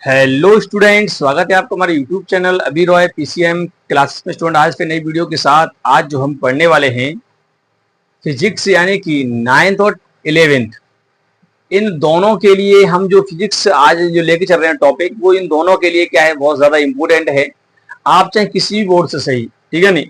Hello student, स्वागत है आपका हमारे यूट्यूब चैनल अभी रॉय पीसीएम क्लासेस में। स्टूडेंट आज फिर नई वीडियो के साथ आज जो हम पढ़ने वाले हैं फिजिक्स यानी कि 9th और 11th, इन दोनों के लिए हम जो फिजिक्स आज जो लेके चल रहे हैं टॉपिक, वो इन दोनों के लिए क्या है, बहुत ज्यादा इंपॉर्टेंट है। आप चाहे किसी भी बोर्ड से सही, ठीक है नहीं,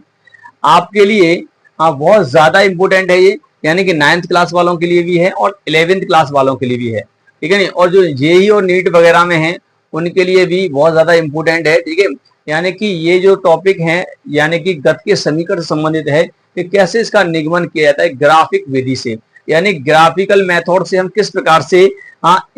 आपके लिए बहुत ज्यादा इंपॉर्टेंट है ये, यानी कि 9th क्लास वालों के लिए भी है और 11th क्लास वालों के लिए भी है, ठीक है नहीं। और जो जेई और नीट वगैरह में है उनके लिए भी बहुत ज्यादा इंपॉर्टेंट है, ठीक है। यानी कि ये जो टॉपिक है यानी कि गति के समीकरण से संबंधित है कि कैसे इसका निगमन किया जाता है ग्राफिक विधि से, यानी ग्राफिकल मेथड से हम किस प्रकार से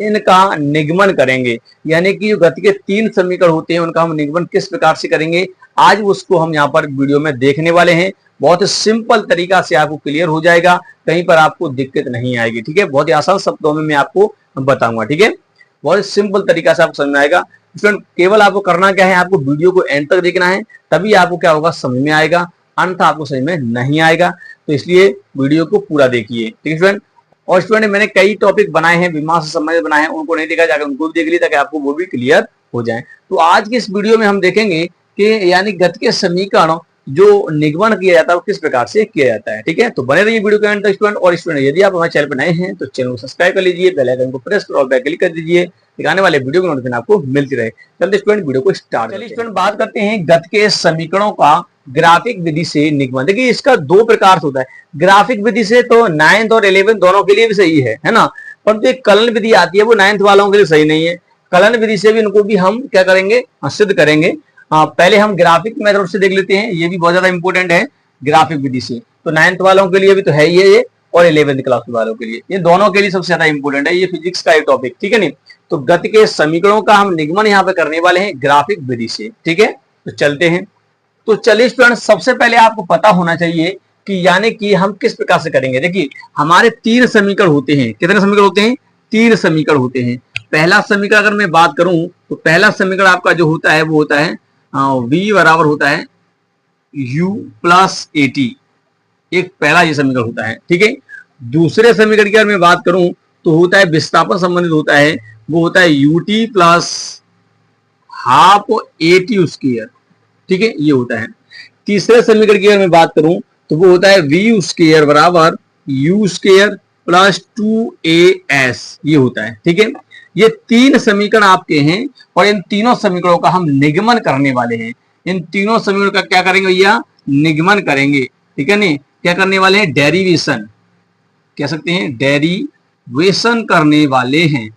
इनका निगमन करेंगे, यानी कि जो गति के 3 समीकरण होते हैं उनका हम निगमन किस प्रकार से करेंगे, आज उसको हम यहाँ पर वीडियो में देखने वाले हैं। बहुत ही सिंपल तरीका से आपको क्लियर हो जाएगा, कहीं पर आपको दिक्कत नहीं आएगी, ठीक है। बहुत ही आसान शब्दों में मैं आपको बताऊंगा, ठीक है। बहुत सिंपल तरीका से आपको समझ में आएगा। स्टूडेंट केवल आपको करना क्या है, आपको वीडियो को एंड तक देखना है, तभी आपको क्या होगा, समझ में आएगा, अन्यथा आपको समझ में नहीं आएगा। तो इसलिए वीडियो को पूरा देखिए, ठीक है स्टूडेंट। और स्टूडेंट मैंने कई टॉपिक बनाए हैं, बीमा से संबंधित बनाए हैं, उनको नहीं देखा जाकर उनको भी देख लीजिए ताकि आपको वो भी क्लियर हो जाए। तो आज की इस वीडियो में हम देखेंगे कि यानी गति के समीकरण जो निगमन किया जाता है वो किस प्रकार से किया जाता है, ठीक है। तो बने रहिए वीडियो के अंत तक स्टूडेंट। और स्टूडेंट यदि आप हमारे चैनल पर नए हैं तो चैनल को सब्सक्राइब कर लीजिए, बेल आइकन को प्रेस कर ऑल पे क्लिक कर दीजिए, दिखाने वाले वीडियो की नोटिफिकेशन आपको मिलती रहे। चलते स्टूडेंट वीडियो को स्टार्ट। चलिए स्टूडेंट बात करते हैं गति के समीकरणों का ग्राफिक विधि से निगमन। देखिए इसका 2 प्रकार से होता है। ग्राफिक विधि से तो 9th और 11th दोनों के लिए भी सही है ना, परंतु एक कलन विधि आती है वो 9th वालों के लिए सही नहीं है। कलन विधि से भी इनको भी हम क्या करेंगे, सिद्ध करेंगे। पहले हम ग्राफिक मेथड से देख लेते हैं, ये भी बहुत ज्यादा इंपॉर्टेंट है ग्राफिक विधि से। तो 9th वालों के लिए भी तो है ही है ये, और 11th क्लास वालों के लिए, ये दोनों के लिए सबसे ज्यादा इंपॉर्टेंट है ये फिजिक्स का एक टॉपिक, ठीक है नहीं। तो गति के समीकरणों का हम निगमन यहाँ पे करने वाले हैं ग्राफिक विधि से, ठीक है। तो चलते हैं। तो चलिए स्टूडेंट सबसे पहले आपको पता होना चाहिए कि यानी कि हम किस प्रकार से करेंगे। देखिए हमारे 3 समीकरण होते हैं। कितने समीकरण होते हैं? 3 समीकरण होते हैं। पहला समीकरण अगर मैं बात करूं तो पहला समीकरण आपका जो होता है वो होता है v बराबर होता है u प्लस ए टी, एक पहला ये समीकरण होता है, ठीक है। दूसरे समीकरण की अगर मैं बात करूं तो होता है विस्थापन संबंधित होता है, वो होता है U T plus half A T square, ठीक है, ये होता है। तीसरे समीकरण की अगर मैं बात करूं तो वो होता है वी स्क्वायर बराबर यू स्क्वायर प्लस 2as, ये होता है, ठीक है। ये 3 समीकरण आपके हैं और इन तीनों समीकरणों का हम निगमन करने वाले हैं। इन तीनों समीकरणों का क्या करेंगे भैया, निगमन करेंगे, ठीक है नहीं। क्या करने वाले हैं, डेरिवेशन कह सकते हैं, डेरिवेशन करने वाले हैं,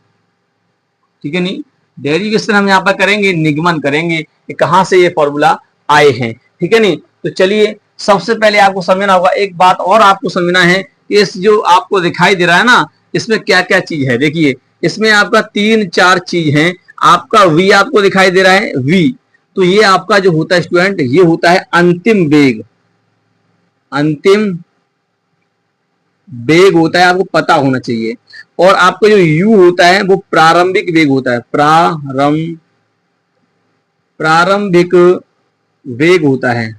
ठीक है नहीं। डेरिवेशन हम यहाँ पर करेंगे, निगमन करेंगे कि कहां से ये फॉर्मूला आए हैं, ठीक है नहीं। तो चलिए सबसे पहले आपको समझना होगा, एक बात और आपको समझना है, इस जो आपको दिखाई दे रहा है ना, इसमें क्या क्या चीज है। देखिए इसमें आपका 3-4 चीज है। आपका v आपको दिखाई दे रहा है v, तो ये आपका जो होता है स्टूडेंट, ये होता है अंतिम वेग। अंतिम वेग होता है, आपको पता होना चाहिए। और आपका जो u होता है वो प्रारंभिक वेग होता है, प्रारंभिक वेग होता है,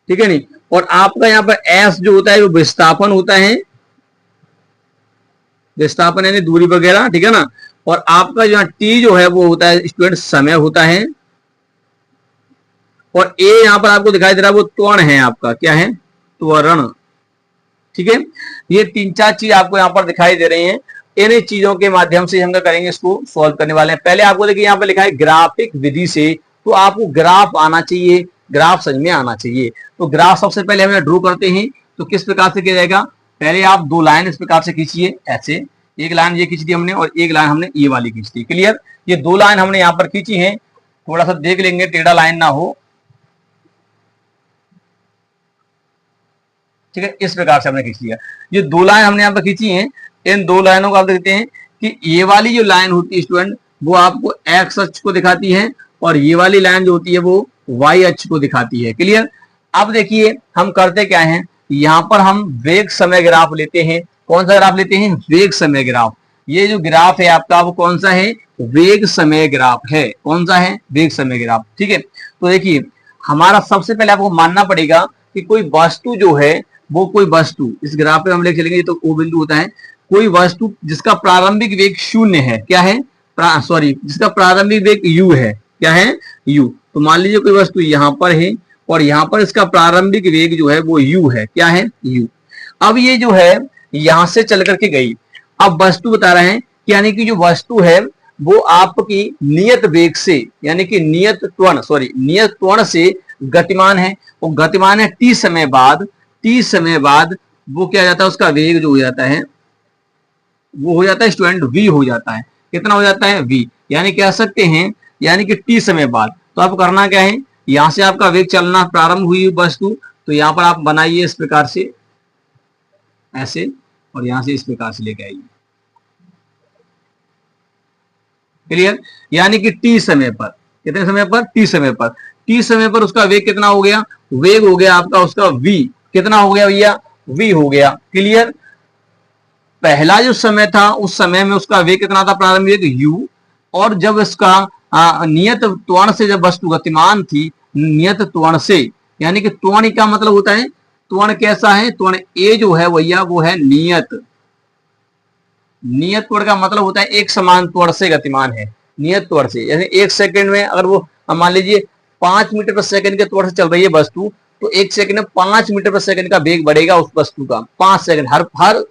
ठीक है नहीं। और आपका यहाँ पर s जो होता है वो विस्थापन होता है, विस्थापन यानी दूरी वगैरह, ठीक है ना। और आपका जो t जो है वो होता है स्टूडेंट समय होता है। और a यहां पर आपको दिखाई दे रहा है वो त्वरण है, आपका क्या है, त्वरण, ठीक है। ये 3-4 चीज आपको यहाँ पर दिखाई दे रही हैं। इन चीजों के माध्यम से हम क्या करेंगे, इसको सॉल्व करने वाले हैं। पहले आपको देखिए यहाँ पर लिखा है ग्राफिक विधि से, तो आपको ग्राफ आना चाहिए, ग्राफ समझ में आना चाहिए। तो ग्राफ सबसे पहले हमें ड्रॉ करते हैं। तो किस प्रकार से किया जाएगा, पहले आप 2 लाइन इस प्रकार से खींचिए, ऐसे एक लाइन ये खींच दी हमने और एक लाइन हमने ये वाली खींच दी, क्लियर। ये 2 लाइन हमने यहाँ पर खींची है, थोड़ा सा देख लेंगे टेढ़ा लाइन ना हो, ठीक है। इस प्रकार से हमने खींच लिया। ये 2 लाइन हमने यहाँ पर खींची हैं। इन 2 लाइनों को आप देखते हैं कि ये वाली जो लाइन होती है स्टूडेंट वो आपको एक्स अक्ष को दिखाती है और ये वाली लाइन जो होती है वो वाई अक्ष को दिखाती है, क्लियर। अब देखिए हम करते क्या हैं, यहाँ पर हम वेग समय ग्राफ लेते हैं। कौन सा ग्राफ लेते हैं, वेग समय ग्राफ। ये जो ग्राफ है आपका वो कौन सा है, वेग समय ग्राफ है। कौन सा है, वेग समय ग्राफ, ठीक है। तो देखिए हमारा सबसे पहले आपको मानना पड़ेगा कि कोई वस्तु जो है वो, कोई वस्तु इस ग्राफ पे हम लेके चलेंगे तो वो बिंदु होता है, कोई वस्तु जिसका प्रारंभिक वेग 0 है, क्या है, सॉरी जिसका प्रारंभिक वेग u है, क्या है u। तो मान लीजिए कोई वस्तु यहाँ पर है और यहाँ पर इसका प्रारंभिक वेग जो है वो u है, क्या है u। अब ये जो है यहां से चल करके गई, अब वस्तु बता रहे हैं यानी कि जो वस्तु है वो आपकी नियत वेग से यानी कि नियत त्वरण से गतिमान है, वो गतिमान है t समय बाद वो क्या जाता है, उसका वेग जो हो जाता है वो हो जाता है स्टूडेंट v हो जाता है। कितना हो जाता है v, यानी कह सकते हैं यानी कि t समय बाद। तो आप करना क्या है, यहां से आपका वेग चलना प्रारंभ हुई वस्तु, तो यहां पर आप बनाइए इस प्रकार से ऐसे, और यहां से इस प्रकार से लेके आइए। क्लियर, यानी कि t समय पर, कितने समय पर, t समय पर, t समय पर उसका वेग कितना हो गया, वेग हो गया आपका उसका v, कितना हो गया भैया, v हो गया। क्लियर, पहला जो समय था उस समय में उसका वेग कितना था, प्रारंभिक वेग u, और जब इसका नियत त्वरण से जब वस्तु गतिमान थी, नियत त्वरण से, यानी कि त्वरण का मतलब होता है, त्वरण कैसा है, त्वरण a जो है भैया वो है नियत त्वरण का मतलब होता है एक समान त्वरण से गतिमान है, नियत त्वरण से। यानी एक सेकंड में अगर वो मान लीजिए 5 मीटर पर सेकंड के त्वरण से चल रही है वस्तु, तो एक सेकंड में 5 मीटर पर सेकंड का वेग बढ़ेगा उस वस्तु का, 5 सेकंड,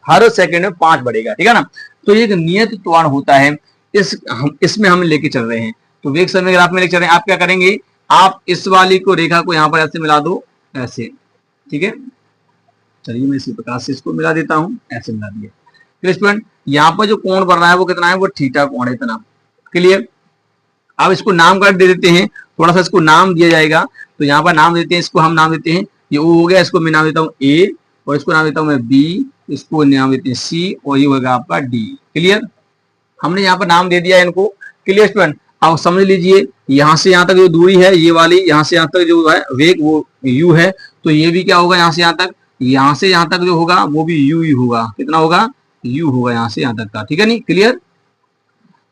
हर सेकंड में 5 बढ़ेगा, ठीक है ना। तो एक नियत त्वरण होता है, इसमें हम लेके चल रहे हैं। तो वेग समय ग्राफ में लेके चल रहे हैं, आप क्या करेंगे, आप इस वाली को रेखा को यहाँ पर ऐसे मिला दो, ऐसे, ठीक है। चलिए मैं इसी प्रकार से इसको मिला देता हूं, ऐसे मिला दिया। फिर स्टूडेंट यहाँ पर जो कोण बन रहा है वो कितना है, वो थीटा कोण है इतना। क्लियर, अब इसको नाम कर दे देते हैं, थोड़ा सा इसको नाम दिया जाएगा। तो यहाँ पर नाम देते हैं, इसको हम नाम देते हैं, ये ओ हो गया, इसको मैं नाम देता हूँ ए, और इसको नाम देता हूँ मैं बी, इसको नाम देते हैं सी, और ये होगा आपका डी। क्लियर, हमने यहाँ पर नाम दे दिया इनको। क्लियर स्टूडेंट, अब समझ लीजिए यहाँ से यहाँ तक जो दूरी है ये वाली, यहाँ से यहाँ तक जो है वेग वो यू है, तो ये भी क्या होगा, यहाँ से यहाँ तक, यहाँ से यहाँ तक जो होगा वो भी यू ही होगा। कितना होगा, यू होगा यहाँ से यहाँ तक का, ठीक है नहीं। क्लियर,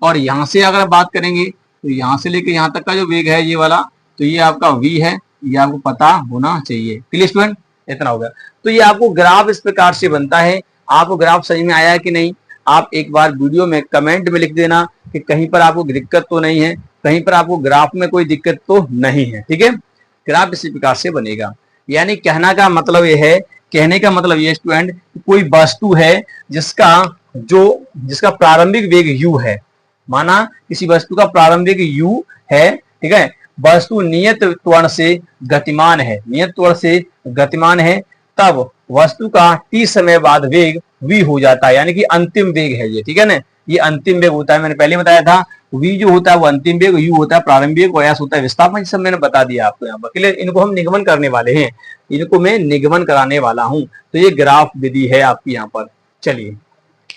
और यहाँ से अगर बात करेंगे तो यहाँ से लेके यहाँ तक का जो वेग है ये वाला, तो ये आपका v है, ये आपको पता होना चाहिए। क्लियर स्टूडेंट, इतना हो गया। तो ये आपको ग्राफ इस प्रकार से बनता है। आपको ग्राफ सही में आया है कि नहीं, आप एक बार वीडियो में कमेंट में लिख देना कि कहीं पर आपको दिक्कत तो नहीं है, कहीं पर आपको ग्राफ में कोई दिक्कत तो नहीं है, ठीक है। ग्राफ इसी प्रकार से बनेगा। यानी कहना का मतलब ये है, कहने का मतलब ये स्टूडेंट, कोई वस्तु है जिसका प्रारंभिक वेग u है, माना किसी वस्तु का प्रारंभिक u है, ठीक है, वस्तु नियत त्वरण से गतिमान है, नियत त्वरण से गतिमान है, तब वस्तु का t समय बाद वेग v हो जाता है, यानी कि अंतिम वेग है ये, ठीक है ना, ये अंतिम वेग होता है। मैंने पहले बताया था v जो होता है वो अंतिम वेग, u होता है प्रारंभिक वेग, और s होता है विस्थापन, सब मैंने बता दिया आपको यहाँ पर। क्लियर, इनको हम निगमन करने वाले हैं, इनको मैं निगमन कराने वाला हूं। तो ये ग्राफ विधि है आपकी यहाँ पर। चलिए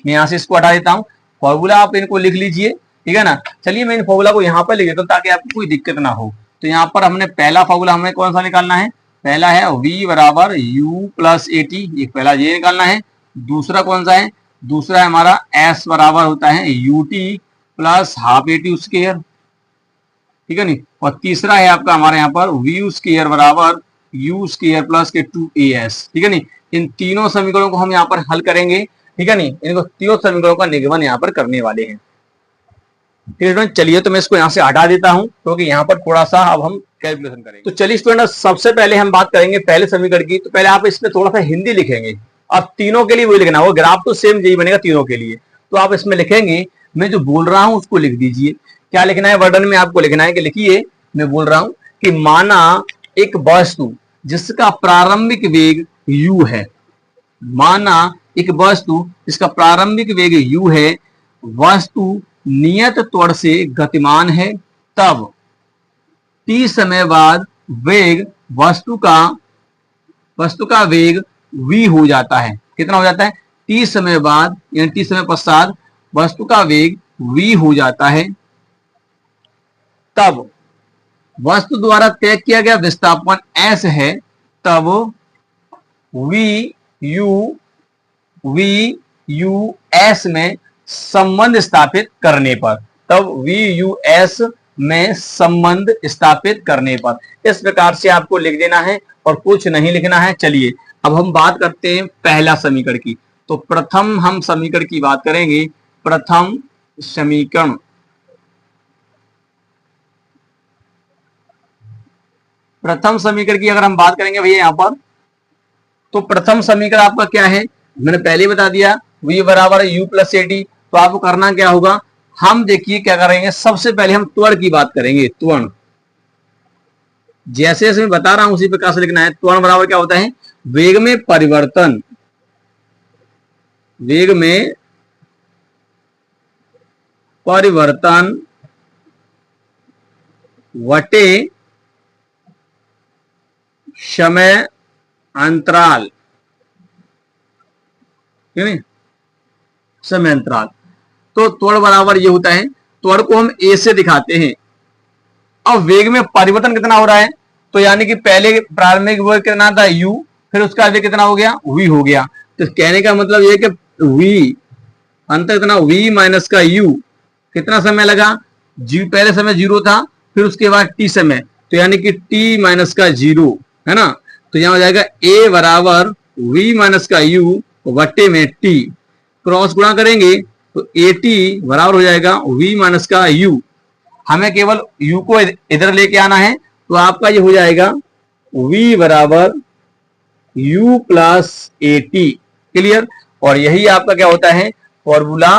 मैं यहाँ से इसको हटा देता हूँ, फॉर्मूला आप इनको लिख लीजिए, ठीक है ना। चलिए मैं इन फॉर्मूला को यहाँ पर लिख देता हूँ ताकि आपको कोई दिक्कत ना हो। तो यहाँ पर हमने पहला फॉर्मूला हमें कौन सा निकालना है, पहला है v बराबर u प्लस ए टी, ये पहला ये निकालना है। दूसरा कौन सा है, दूसरा है हमारा s बराबर होता है u T plus half A T square, ठीक है नहीं। और तीसरा है आपका हमारे यहाँ पर v स्क्वायर बराबर u स्क्वायर प्लस के 2as, ठीक है नहीं। इन तीनों समीकरणों को हम यहाँ पर हल करेंगे, ठीक है नहीं। इनको तीनों समीकरणों का निगमन यहाँ पर करने वाले हैं, ठीक है। चलिए तो मैं इसको यहाँ से हटा देता हूँ क्योंकि यहाँ पर थोड़ा सा अब हम कैलकुलेशन करेंगे। तो चलिए स्टूडेंट, सबसे पहले हम बात करेंगे पहले समीकरण की। तो पहले आप इसमें थोड़ा सा हिंदी लिखेंगे, अब तीनों के लिए वही लिखना, वो ग्राफ तो सेम यही बनेगा तीनों के लिए। तो आप इसमें लिखेंगे, मैं जो बोल रहा हूँ उसको लिख दीजिए। क्या लिखना है, वर्णन में आपको लिखना है कि लिखिए, मैं बोल रहा हूँ कि माना एक वस्तु जिसका प्रारंभिक वेग u है, माना एक वस्तु जिसका प्रारंभिक वेग u है, वस्तु नियत त्वरण से गतिमान है, तब t समय बाद वेग वस्तु का वेग v हो जाता है। कितना हो जाता है, t समय बाद यानी t समय पश्चात वस्तु का वेग v हो जाता है, तब वस्तु द्वारा तय किया गया विस्थापन s है, तब v u s में संबंध स्थापित करने पर, तब v u s में संबंध स्थापित करने पर, इस प्रकार से आपको लिख देना है और कुछ नहीं लिखना है। चलिए अब हम बात करते हैं पहला समीकरण की। तो प्रथम हम समीकरण की बात करेंगे, प्रथम समीकरण प्रथम समीकरण की अगर हम बात करेंगे भैया यहाँ पर, तो प्रथम समीकरण आपका क्या है, मैंने पहले ही बता दिया, v बराबर है u प्लस एटी। तो आपको करना क्या होगा, हम देखिए क्या करेंगे, सबसे पहले हम त्वरण की बात करेंगे। त्वरण जैसे जैसे मैं बता रहा हूं उसी प्रकार से लिखना है। त्वरण बराबर क्या होता है, वेग में परिवर्तन, वेग में परिवर्तन वटे समय अंतराल, समय अंतराल। तो त्वरण बराबर ये होता है, त्वरण को हम ए से दिखाते हैं। अब वेग में परिवर्तन कितना हो रहा है, तो यानी कि पहले प्रारंभिक वेग कितना था u, फिर उसका वेग कितना हो गया v हो गया। तो कहने का मतलब ये कि v अंत कितना v माइनस का u, कितना समय लगा, जी पहले समय जीरो था, फिर उसके बाद t समय, तो यानी कि t माइनस का जीरो है ना। तो यहां हो जाएगा a बराबर v माइनस का u वट्टे में t, क्रॉस गुणा करेंगे तो at बराबर हो जाएगा v माइनस का u। हमें केवल u को इधर लेके आना है, तो आपका ये हो जाएगा v बराबर u प्लस एटी। क्लियर। और यही आपका क्या होता है, फॉर्मूला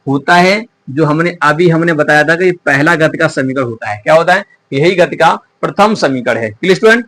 होता है जो हमने बताया था कि पहला गति का समीकरण होता है। क्या होता है, यही गति का प्रथम समीकरण है। Clear student.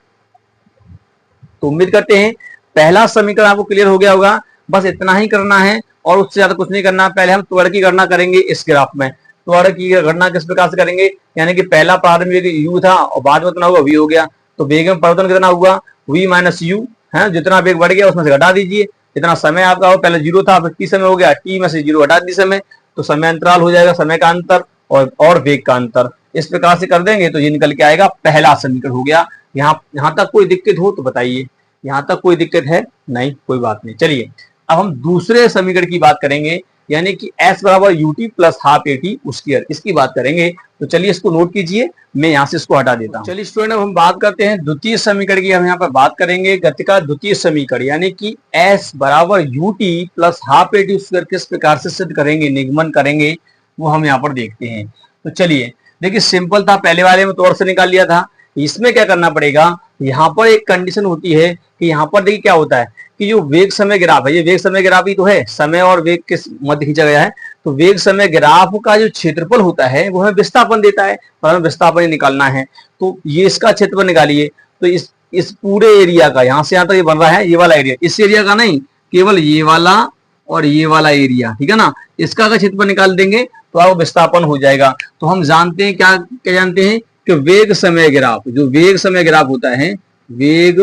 तो उम्मीद करते हैं पहला समीकरण आपको क्लियर हो गया होगा। बस इतना ही करना है और उससे ज्यादा कुछ नहीं करना। पहले हम त्वरण की गणना करेंगे इस ग्राफ में। त्वरण की गणना किस प्रकार से करेंगे, यानी कि पहला प्रारंभिक वेग u था और बाद में कितना हुआ v हो गया, तो वेग में परिवर्तन कितना हुआ v माइनस u है। जितना वेग बढ़ गया उसमें से घटा दीजिए, जितना समय आपका हो, पहले जीरो था फिर t समय हो गया, t में से जीरो हटा दी समय, तो समय अंतराल हो जाएगा, समय का अंतर और वेग का अंतर। इस प्रकार से कर देंगे तो ये निकल के आएगा पहला समीकरण हो गया। यहाँ तक कोई दिक्कत हो तो बताइए, यहाँ तक कोई दिक्कत है नहीं, कोई बात नहीं। चलिए अब हम दूसरे समीकरण की बात करेंगे, यानी कि s बराबर ut plus half eighty square, इसकी बात करेंगे। तो चलिए इसको नोट कीजिए, मैं यहाँ से इसको हटा देता हूँ। चलिए स्टूडेंट अब हम बात करते हैं द्वितीय समीकरण की। हम यहाँ पर बात करेंगे गति का द्वितीय समीकरण, यानी कि s बराबर ut plus half eighty square किस प्रकार से सिद्ध करेंगे, निगमन करेंगे, वो हम यहाँ पर देखते हैं। तो चलिए देखिए, सिंपल था, पहले वाले में तौर से निकाल लिया था। इसमें क्या करना पड़ेगा, यहाँ पर एक कंडीशन होती है कि यहाँ पर देखिए क्या होता है कि जो वेग समय ग्राफ है, ये वेग समय ग्राफ ही तो है, समय और वेग के मध्य खींचा गया है। तो वेग समय ग्राफ का जो क्षेत्रफल होता है वो हमें विस्थापन देता है, और हमें विस्थापन निकालना है। तो ये इसका क्षेत्रफल निकालिए। तो इस पूरे एरिया का, यहाँ से यहाँ तक ये बन रहा है, ये वाला एरिया, इस एरिया का नहीं, केवल ये वाला और ये वाला एरिया, ठीक है ना, इसका अगर क्षेत्रफल निकाल देंगे तो आपको विस्थापन हो जाएगा। तो हम जानते हैं क्या क्या जानते हैं कि वेग समय ग्राफ, जो वेग समय ग्राफ होता है, वेग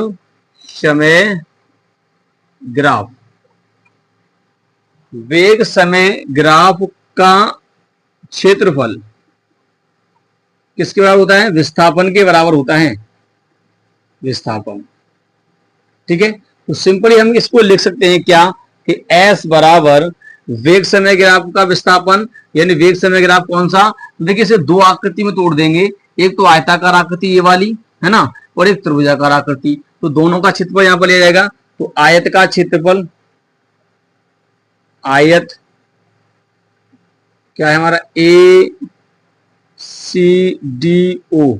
समय ग्राफ, वेग समय ग्राफ का क्षेत्रफल किसके बराबर होता है, विस्थापन के बराबर होता है, विस्थापन। ठीक है। तो सिंपली हम इसको लिख सकते हैं क्या कि s बराबर वेग समय ग्राफ का विस्थापन, यानी वेग समय ग्राफ कौन सा, देखिए इसे दो आकृति में तोड़ देंगे, एक तो आयताकार आकृति ये वाली है ना, और एक त्रिभुजाकार आकृति। तो दोनों का क्षेत्रफल यहां पर लिया जाएगा। तो आयत का क्षेत्रफल, आयत क्या है हमारा, ए सी डी ओ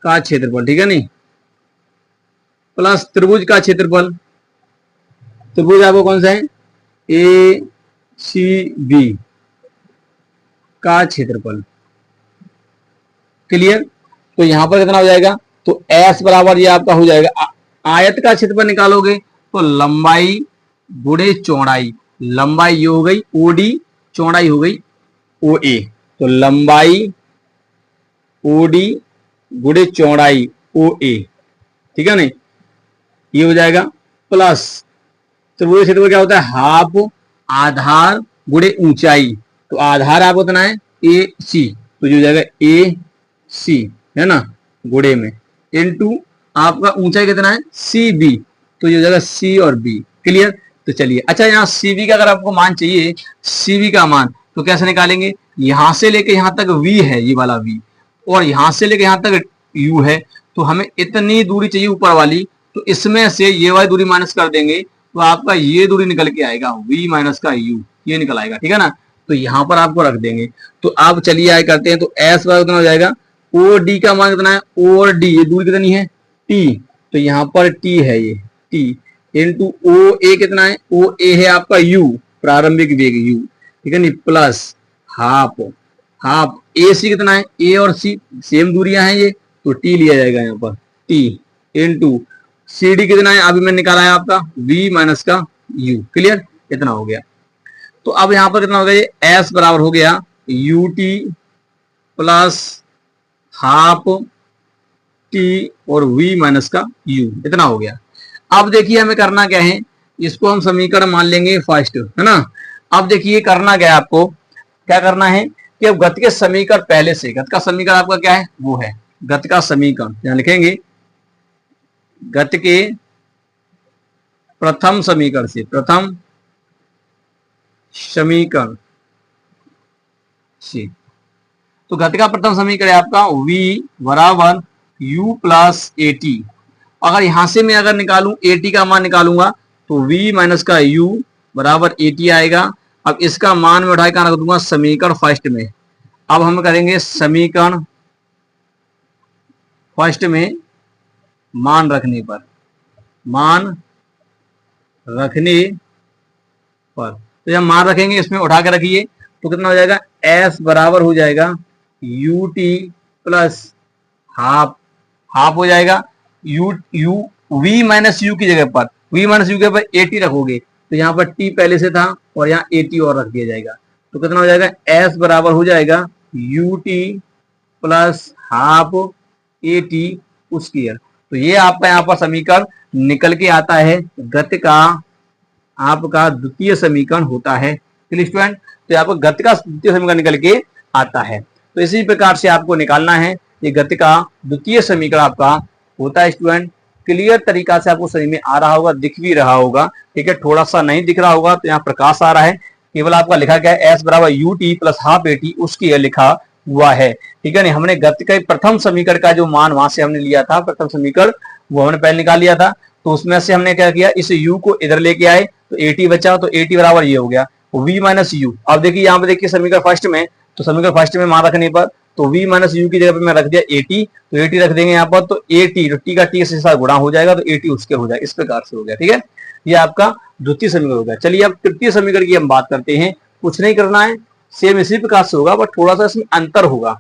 का क्षेत्रफल, ठीक है नहीं, प्लस त्रिभुज का क्षेत्रफल, त्रिभुज आपको कौन सा है, ए सी बी का क्षेत्रफल। क्लियर। तो यहां पर कितना हो जाएगा, तो S बराबर ये आपका हो जाएगा, आयत का क्षेत्रफल निकालोगे तो लंबाई गुणे चौड़ाई, लंबाई ये हो गई ओडी, चौड़ाई हो गई ओ ए। तो लंबाई ओडी गुणे चौड़ाई ओ ए, ठीक है नहीं, ये हो जाएगा प्लस त्रिभुज क्षेत्रफल क्या होता है, हाफ आधार गुणे ऊंचाई। तो आधार आपको कितना है, ए सी, तो ये हो जाएगा ए सी है ना, गुणे में इनटू आपका ऊंचाई कितना है, सी बी, तो ये हो जाएगा सी और बी। क्लियर। तो चलिए, अच्छा यहाँ सी बी का अगर आपको मान चाहिए, सी बी का मान तो कैसे निकालेंगे, यहां से लेके यहां तक v है, ये वाला v, और यहां से लेके यहां तक u है। तो हमें इतनी दूरी चाहिए ऊपर वाली, तो इसमें से ये वाली दूरी माइनस कर देंगे तो आपका ये दूरी निकल के आएगा, v माइनस का u, ये निकल आएगा, ठीक है ना। तो यहां पर आपको रख देंगे। तो अब चलिए आए करते हैं, तो s बराबर कितना हो जाएगा, ओ डी का मान कितना है, ओ और डी ये दूरी कितनी है टी, तो यहाँ पर टी है ये टी इंटू ओ ए कितना है, ओ ए है आपका यू प्रारंभिक वेग यू, ठीक है नी, प्लस हाफ हाफ ए सी कितना है, ए और सी सेम दूरियां हैं ये, तो टी लिया जाएगा यहाँ पर टी इंटू सी डी कितना है, अभी मैंने निकाला है आपका v माइनस का u, क्लियर, इतना हो गया। तो अब यहाँ पर कितना हो गया, ये s बराबर हो गया U T plus half T और v माइनस का u, इतना हो गया। अब देखिए हमें करना क्या है, इसको हम समीकरण मान लेंगे फर्स्ट, है ना। अब देखिए करना क्या है, आपको क्या करना है कि अब गति के समीकरण पहले से, गति का समीकरण आपका क्या है, वो है गति का समीकरण, यहां लिखेंगे गति के प्रथम समीकरण से, प्रथम समीकरण से, तो गति का प्रथम समीकरण है आपका v बराबर u प्लस ए टी। अगर यहां से मैं अगर निकालूं ए टी का मान निकालूंगा तो v माइनस का u बराबर ए टी आएगा। अब इसका मान मैं उठा कर रख दूंगा समीकरण फर्स्ट में। अब हम करेंगे समीकरण फर्स्ट में मान रखने पर, मान रखने पर, तो जब मान रखेंगे इसमें उठा के रखिए तो कितना हो जाएगा, s बराबर हो जाएगा U T plus half, half हो जाएगा you you v minus you की जगह पर, v माइनस यू के पर ए टी रखोगे तो यहाँ पर t पहले से था और यहाँ ए टी और रख दिया जाएगा, तो कितना हो जाएगा, s बराबर हो जाएगा U T plus half A T square. तो ये आपका यहाँ पर समीकरण निकल के आता है, गति का आपका द्वितीय समीकरण होता है स्टूडेंट। तो आपको गति का द्वितीय समीकरण निकल के आता है। तो इसी प्रकार से आपको निकालना है, ये गति का द्वितीय समीकरण आपका होता है स्टूडेंट। क्लियर तरीका से आपको समझ में आ रहा होगा, दिख भी रहा होगा, ठीक है। थोड़ा सा नहीं दिख रहा होगा तो यहाँ प्रकाश आ रहा है, केवल आपका लिखा गया है एस बराबर U T plus half A T, उसकी लिखा हुआ है, ठीक है। नहीं, हमने गति का प्रथम समीकरण का जो मान वहां से हमने लिया था, प्रथम समीकरण वो हमने पहले निकाल लिया था, तो उसमें से हमने क्या किया, इस u को इधर लेके आए तो ए टी बचा, तो ए टी बराबर ये हो गया v माइनस यू। अब देखिए यहाँ पे देखिए समीकरण फर्स्ट में, तो समीकरण फर्स्ट में मान रखने पर तो v माइनस यू की जगह पे मैं रख दिया ए टी, तो ए टी रख देंगे यहाँ पर, तो ए टी, तो टी का टी से साथ गुणा हो जाएगा, तो ए टी उसके हो जाएगा, इस प्रकार से हो गया, ठीक है। ये आपका द्वितीय समीकरण हो गया। चलिए अब तृतीय समीकरण की हम बात करते हैं। कुछ नहीं करना है, सेम इसी प्रकार से होगा, बट थोड़ा सा इसमें अंतर होगा।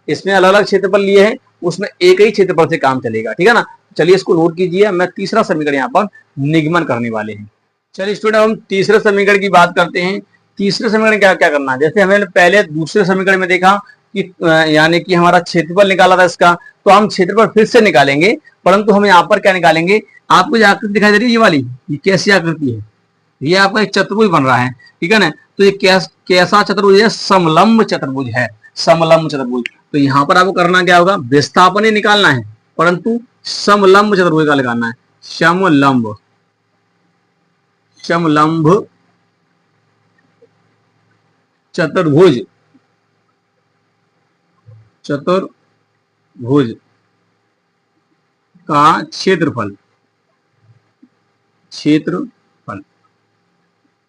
इसमें अलग अलग क्षेत्रफल लिए हैं, उसमें एक ही क्षेत्रफल से काम चलेगा, ठीक है ना। चलिए इसको नोट कीजिए, मैं तीसरा समीकरण यहाँ पर निगमन करने वाले हैं। चलिए स्टूडेंट हम तीसरे समीकरण की बात करते हैं। तीसरे समीकरण क्या क्या करना है, जैसे हमने पहले दूसरे समीकरण में देखा कि यानी कि हमारा क्षेत्रफल निकाला था इसका, तो हम क्षेत्रफल फिर से निकालेंगे, परंतु हम यहाँ पर क्या निकालेंगे, आपको जो आकृति दिखाई दे रही है ये वाली, ये कैसी आकृति है, ये आपका एक चतुर्भुज बन रहा है, ठीक है ना। तो ये कैसा चतुर्भुज है, समलंब चतुर्भुज है, समलंब चतुर्भुज। तो यहाँ पर आपको करना क्या होगा, विस्थापन ही निकालना है, परंतु समलंब चतुर्भुज का लगाना है, समलंब, समलंब चतुर्भुज, चतुर्भुज का क्षेत्रफल, क्षेत्रफल,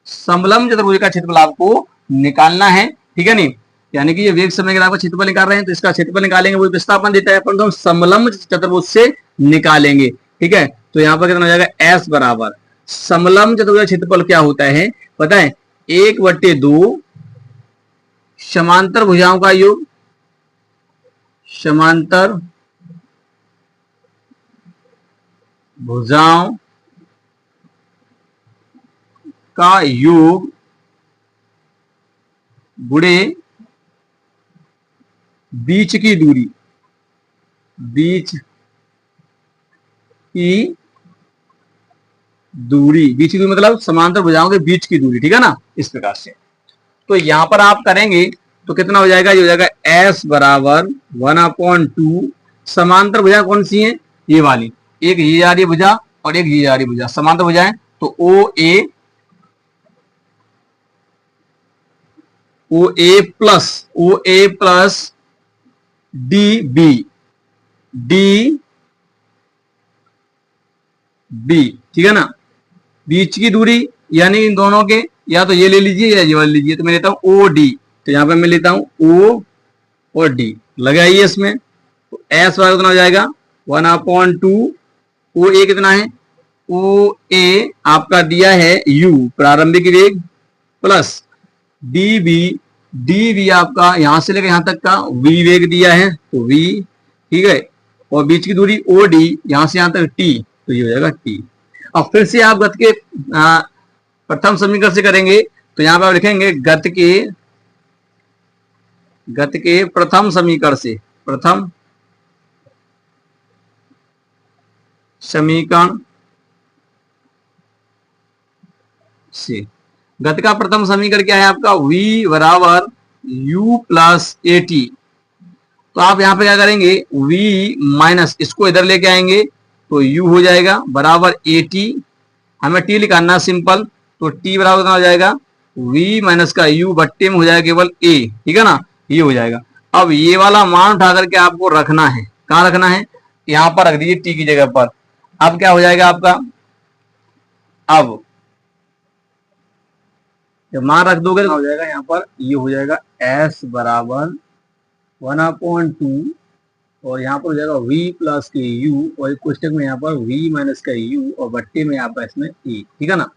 समलंब चतुर्भुज का क्षेत्रफल आपको निकालना है, ठीक है नहीं। यानी कि ये वेग समय के आपका क्षेत्रफल निकाल रहे हैं, तो इसका क्षेत्रफल निकालेंगे, वो विस्थापन देता है, परंतु हम समलंब चतुर्भुज से निकालेंगे, ठीक है। तो यहाँ पर कितना हो जाएगा, एस बराबर समलंब चतुर्भुज का क्षेत्रफल क्या होता है पता है, 1/2 समांतर भुजाओं का योग, समांतर भुजाओं का योग गुणे बीच की दूरी, बीच की दूरी, बीच की दूरी मतलब समांतर भुजाओं के बीच की दूरी, ठीक है ना, इस प्रकार से। तो यहां पर आप करेंगे तो कितना हो जाएगा, ये हो जाएगा s बराबर 1/2, समांतर भुजा कौन सी है, ये वाली, एक ये जा रही भुजा और एक ये जा रही भुजा, समांतर भुजाएं, तो ओ ए प्लस डी बी, ठीक है ना। बीच की दूरी यानी इन दोनों के, या तो ये ले लीजिए या ये वाले लीजिए, तो मैं लेता हूं ओ डी, तो यहां पे मैं लेता हूं ओ और डी, लगाइए इसमें, एस वाला कितना हो जाएगा 1/2 ओ ए कितना है, ओ ए आपका दिया है यू प्रारंभिक वेग प्लस डी वी आपका यहां से लेकर यहां तक का वी वेग दिया है तो वी, ठीक है, और बीच की दूरी ओ डी यहां से यहां तक टी, तो ये हो जाएगा टी। अब फिर से आप गति के प्रथम समीकरण से करेंगे तो यहां पर आप लिखेंगे गति के प्रथम समीकरण से, प्रथम समीकरण से गति का प्रथम समीकरण क्या है आपका v बराबर u प्लस ए टी। तो आप यहां पे क्या करेंगे v माइनस इसको इधर लेके आएंगे तो u हो जाएगा बराबर ए टी, हमें t निकालना सिंपल, तो t बराबर कितना हो जाएगा v माइनस का u बट्टे में हो जाएगा केवल a, ठीक है ना, ये हो जाएगा। अब ये वाला मान उठा करके आपको रखना है, कहां रखना है, यहां पर रख दीजिए t की जगह पर। अब क्या हो जाएगा आपका, अब जब मान रख दोगे तो हो जाएगा यहाँ पर, ये हो जाएगा s बराबर 1/2 और यहाँ पर हो जाएगा v प्लस के u और कोष्टक में यहाँ पर v माइनस का u और बट्टे में यहाँ पर इसमें a, ठीक है ना।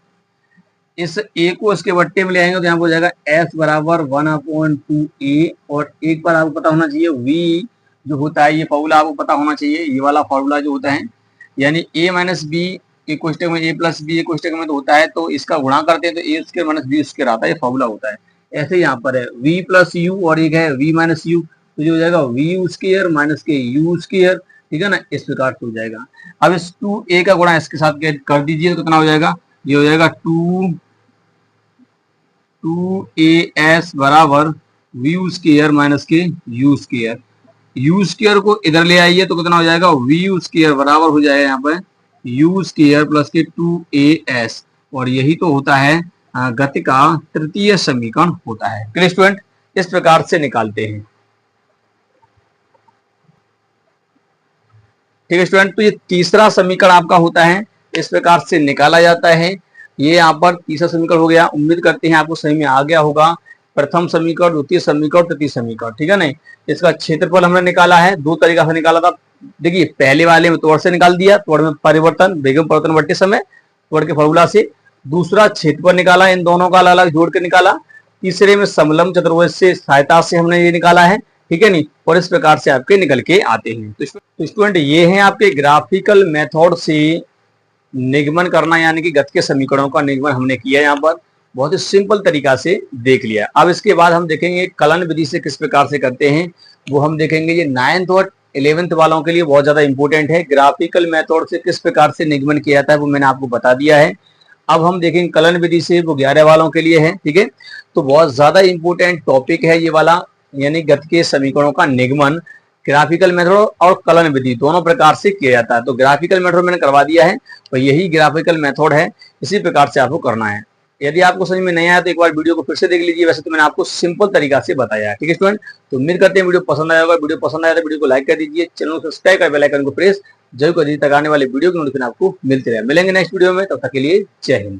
इस a को इसके बट्टे में ले आएंगे तो यहाँ पर हो जाएगा s बराबर 1/2 a और एक बार आपको पता होना चाहिए v जो होता है, ये फॉर्मूला आपको पता होना चाहिए, ये वाला फॉर्मूला जो होता है यानी a माइनस बी एक कोष्टक में a प्लस बी एक कोष्टक में तो होता है, तो इसका गुणा करते हैं तो a square minus b square आता है, ये फॉर्मूला होता है। ऐसे यहाँ पर है v प्लस यू और एक है v माइनस यू, तो जो हो जाएगा v स्क्वायर माइनस के u स्क्वायर, ठीक है ना, इस प्रकार से हो जाएगा। अब इस 2a का गुणा इसके साथ कर दीजिए तो कितना हो जाएगा, ये हो जाएगा 2as बराबर v स्क्वायर माइनस के u स्क्वायर, u स्क्वायर को इधर ले आइए तो कितना हो जाएगा v स्क्वायर बराबर हो जाएगा यहाँ पर u स्क्वायर प्लस के 2as, और यही तो होता है गति का तृतीय समीकरण होता है। क्लियर स्टूडेंट, इस प्रकार से निकालते हैं, ठीक है स्टूडेंट। तो ये तीसरा समीकरण आपका होता है, इस प्रकार से निकाला जाता है। ये यहाँ पर तीसरा समीकरण हो गया, उम्मीद करते हैं आपको सही में आ गया होगा। प्रथम समीकरण, द्वितीय समीकरण, तृतीय समीकरण, ठीक है नहीं। इसका क्षेत्रफल हमने निकाला है, दो तरीका से निकाला था। देखिए पहले वाले में तोड़ से निकाल दिया, तोड़ में परिवर्तन वेग में परिवर्तन बट्टे समय तोड़ के फॉर्मूला से। दूसरा क्षेत्रफल निकाला, इन दोनों का अलग अलग जोड़ के निकाला। तीसरे में समलंब चतुर्भुज से सहायता से हमने ये निकाला है, ठीक है नहीं, और इस प्रकार से आपके निकल के आते हैं। तो स्टूडेंट ये हैं आपके ग्राफिकल मेथड से निगमन करना, यानी कि गति के समीकरणों का निगमन हमने किया, यहाँ पर बहुत ही सिंपल तरीका से देख लिया। अब इसके बाद हम देखेंगे कलन विधि से किस प्रकार से करते हैं, वो हम देखेंगे। ये 9th और 11th वालों के लिए बहुत ज्यादा इंपॉर्टेंट है। ग्राफिकल मेथड से किस प्रकार से निगमन किया जाता है वो मैंने आपको बता दिया है। अब हम देखेंगे कलन विधि से, वो 11 वालों के लिए है, ठीक है। तो बहुत ज्यादा इंपॉर्टेंट टॉपिक है ये वाला, यानी गति के समीकरणों का निगमन ग्राफिकल मेथड और कलन विधि दोनों प्रकार से किया जाता है। तो ग्राफिकल मेथड मैंने करवा दिया है, तो यही ग्राफिकल मेथड है, इसी प्रकार से आपको करना है। यदि आपको समझ में नहीं आया तो एक बार वीडियो को फिर से देख लीजिए, वैसे तो मैंने आपको सिंपल तरीका से बताया है, ठीक है स्टूडेंट। तो उम्मीद करते हैं वीडियो पसंद आया होगा। वीडियो पसंद आया तो वीडियो को लाइक कर दीजिए, चैनल को सब्सक्राइब कर बेल आइकन को प्रेस जरूर कर दीजिए, तक आने वाले वीडियो की नोटिफिकेशन आपको मिलते रहे। मिलेंगे नेक्स्ट वीडियो में, तब तक के लिए जय हिंद।